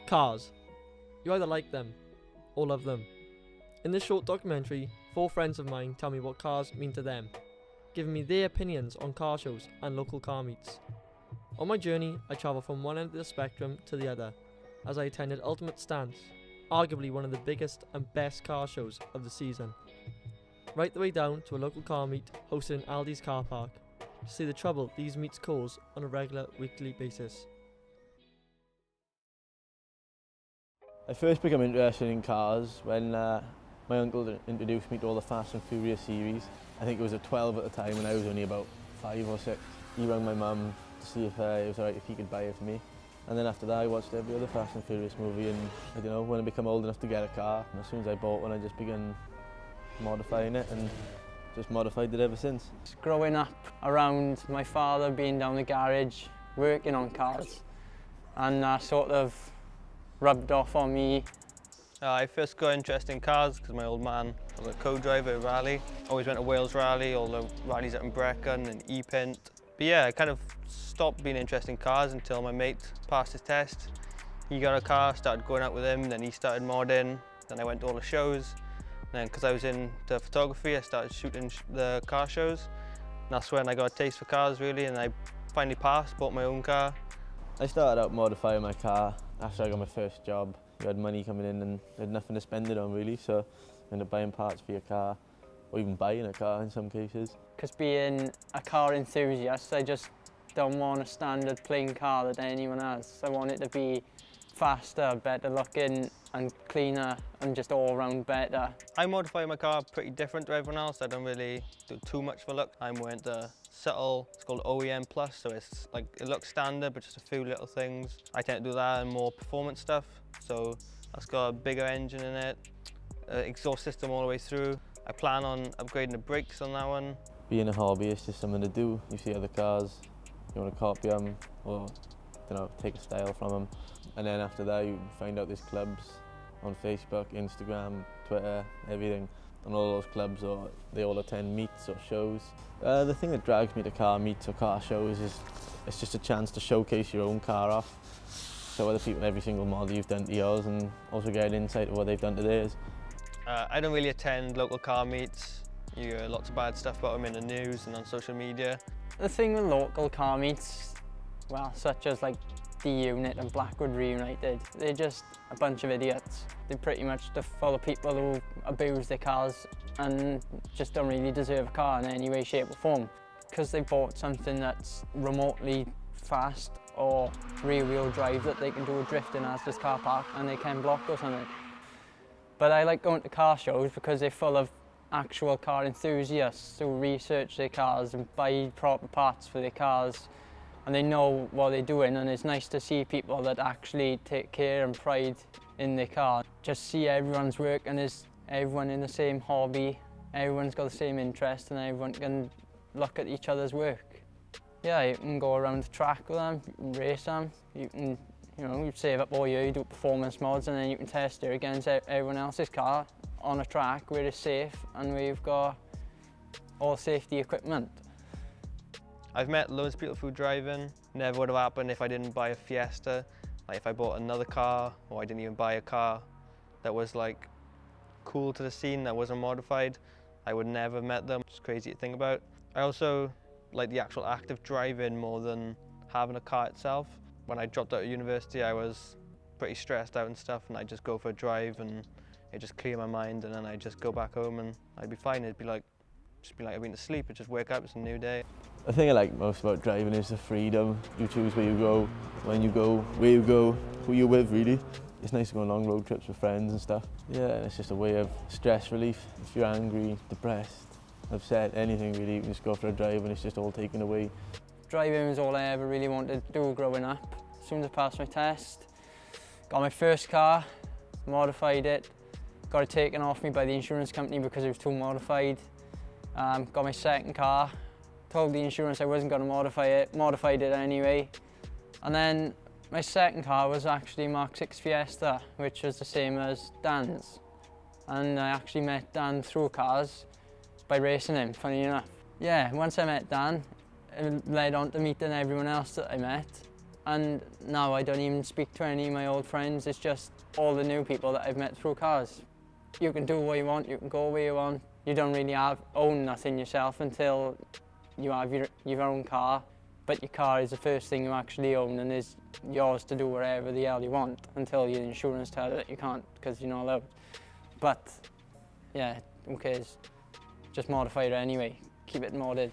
Cars. You either like them or love them. In this short documentary, 4 friends of mine tell me what cars mean to them, giving me their opinions on car shows and local car meets. On my journey, I travel from one end of the spectrum to the other, as I attended Ultimate Stance, arguably one of the biggest and best car shows of the season. Right the way down to a local car meet hosted in Aldi's car park, to see the trouble these meets cause on a regular weekly basis. I first became interested in cars when my uncle introduced me to all the Fast and Furious series. I think it was at 12 at the time and I was only about 5 or 6. He rang my mum to see if it was alright if he could buy it for me. And then after that I watched every other Fast and Furious movie, and I don't know, when I became old enough to get a car, and as soon as I bought one I just began modifying it and just modified it ever since. Growing up around my father being down the garage working on cars, and that sort of rubbed off on me. I first got interested in cars because my old man was a co-driver at rally. Always went to Wales Rally, all the rallies up in Brecon and E-Pint. But yeah, I kind of stopped being interested in cars until my mate passed his test. He got a car, started going out with him, then he started modding, then I went to all the shows. And then because I was into photography, I started shooting the car shows. And that's when I got a taste for cars really, and I finally passed, bought my own car. I started out modifying my car after I got my first job. You had money coming in and you had nothing to spend it on really, so you ended up buying parts for your car, or even buying a car in some cases. Because being a car enthusiast, I just don't want a standard plain car that anyone has. I want it to be faster, better looking and cleaner and just all around better. I modify my car pretty different to everyone else. I don't really do too much for look. I'm more into subtle, it's called OEM Plus, so it's like, it looks standard but just a few little things. I tend to do that and more performance stuff, so that's got a bigger engine in it, exhaust system all the way through. I plan on upgrading the brakes on that one. Being a hobby is just something to do. You see other cars, you want to copy them or take a style from them. And then after that you find out there's clubs on Facebook, Instagram, Twitter, everything. And all those clubs, they all attend meets or shows. The thing that drags me to car meets or car shows is it's just a chance to showcase your own car off. Show other people every single model you've done to yours and also get an insight of what they've done to theirs. I don't really attend local car meets. You hear lots of bad stuff about them in the news and on social media. The thing with local car meets, well, such as like D-Unit and Blackwood Reunited, they're just a bunch of idiots. They're pretty much full of people who abuse their cars and just don't really deserve a car in any way, shape or form. Because they bought something that's remotely fast or rear-wheel drive that they can do a drift in as this car park and they can block or something. But I like going to car shows because they're full of actual car enthusiasts who research their cars and buy proper parts for their cars, and they know what they're doing, and it's nice to see people that actually take care and pride in their car. Just see everyone's work, and there's everyone in the same hobby, everyone's got the same interest, and everyone can look at each other's work. Yeah, you can go around the track with them, you can race them, you can, you save up all year, you do performance mods, and then you can test it against everyone else's car on a track where it's safe and where you've got all safety equipment. I've met loads of people through driving. Never would have happened if I didn't buy a Fiesta. Like if I bought another car, or I didn't even buy a car that was like cool to the scene, that wasn't modified, I would never have met them. It's crazy to think about. I also like the actual act of driving more than having a car itself. When I dropped out of university, I was pretty stressed out and stuff, and I'd just go for a drive and it'd just clear my mind, and then I'd just go back home and I'd be fine. It'd be like, I'd been to sleep, I'd just wake up, it's a new day. The thing I like most about driving is the freedom. You choose where you go, when you go, where you go, who you're with really. It's nice to go on long road trips with friends and stuff. Yeah, and it's just a way of stress relief. If you're angry, depressed, upset, anything really, you can just go for a drive and it's just all taken away. Driving was all I ever really wanted to do growing up. As soon as I passed my test, got my first car, modified it, got it taken off me by the insurance company because it was too modified. Got my second car, told the insurance I wasn't going to modify it, modified it anyway. And then my second car was actually Mark 6 Fiesta, which was the same as Dan's. And I actually met Dan through cars by racing him, funny enough. Yeah, once I met Dan, it led on to meeting everyone else that I met. And now I don't even speak to any of my old friends, it's just all the new people that I've met through cars. You can do what you want, you can go where you want. You don't really own nothing yourself until you have your own car. But your car is the first thing you actually own and is yours to do wherever the hell you want until your insurance tells you that you can't because you're not allowed. But yeah, who cares? Just modify it anyway, keep it modded.